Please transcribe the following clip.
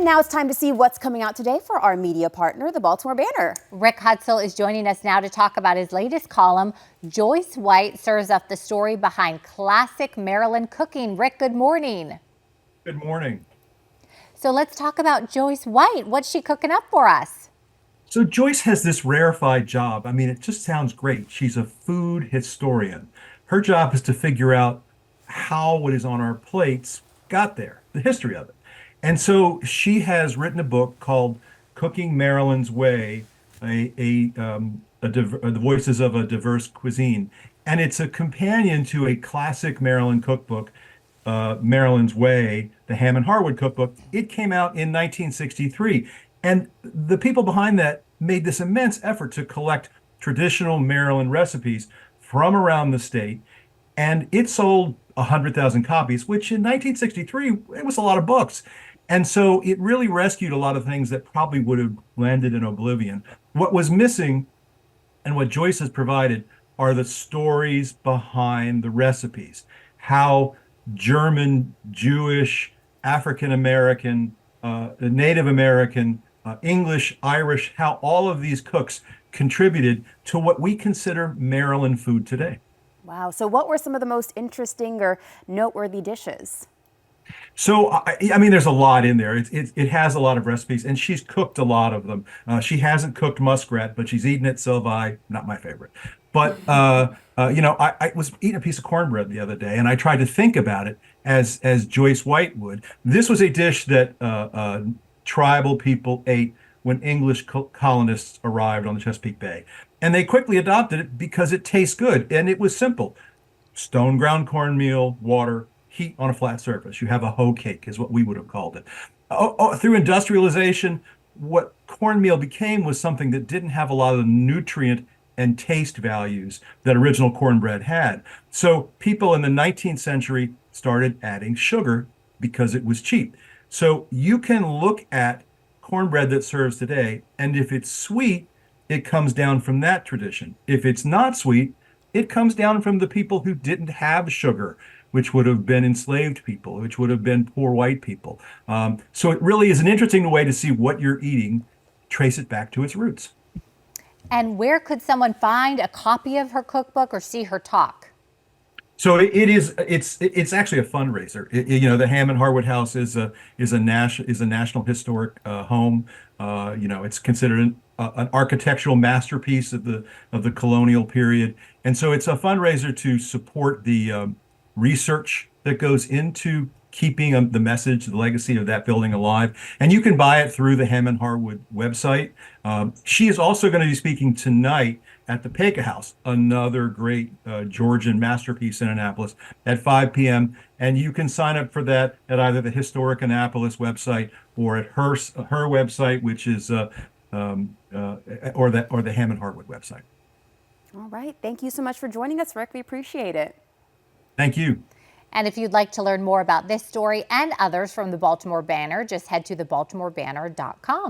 And now it's time to see what's coming out today for our media partner, the Baltimore Banner. Rick Hutzell is joining us now to talk about his latest column. Joyce White serves up the story behind classic Maryland cooking. Rick, good morning. Good morning. So let's talk about Joyce White. What's she cooking up for us? So Joyce has this rarefied job. I mean, it just sounds great. She's a food historian. Her job is to figure out how what is on our plates got there, the history of it. And so she has written a book called Cooking Maryland's Way, the voices of a diverse cuisine. And it's a companion to a classic Maryland cookbook, Maryland's Way, the Ham and Harwood cookbook. It came out in 1963. And the people behind that made this immense effort to collect traditional Maryland recipes from around the state. And it sold 100,000 copies, which in 1963, it was a lot of books. And so it really rescued a lot of things that probably would have landed in oblivion. What was missing and what Joyce has provided are the stories behind the recipes, how German, Jewish, African American, Native American, English, Irish, how all of these cooks contributed to what we consider Maryland food today. Wow. So what were some of the most interesting or noteworthy dishes? So, I mean, there's a lot in there. It has a lot of recipes, and she's cooked a lot of them. She hasn't cooked muskrat, but she's eaten it, so have I. Not my favorite. But, I was eating a piece of cornbread the other day, and I tried to think about it as Joyce White would. This was a dish that tribal people ate when English colonists arrived on the Chesapeake Bay. And they quickly adopted it because it tastes good, and it was simple. Stone ground cornmeal, water, heat on a flat surface. You have a hoe cake is what we would have called it. Through industrialization, what cornmeal became was something that didn't have a lot of the nutrient and taste values that original cornbread had. So people in the 19th century started adding sugar because it was cheap. So you can look at cornbread that serves today, and if it's sweet, it comes down from that tradition. If it's not sweet, it comes down from the people who didn't have sugar, which would have been enslaved people, which would have been poor white people. So it really is an interesting way to see what you're eating, trace it back to its roots. And where could someone find a copy of her cookbook or see her talk? So it's actually a fundraiser. The Ham and Harwood House is a national historic home. It's considered an architectural masterpiece of the colonial period, and so it's a fundraiser to support the research that goes into keeping the message, the legacy of that building alive. And you can buy it through the Ham and Harwood website. She is also going to be speaking tonight at the Peka House, another great Georgian masterpiece in Annapolis, at 5 p.m. And you can sign up for that at either the Historic Annapolis website or at her website, which is or the Ham and Harwood website. All right. Thank you so much for joining us, Rick. We appreciate it. Thank you. And if you'd like to learn more about this story and others from the Baltimore Banner, just head to thebaltimorebanner.com.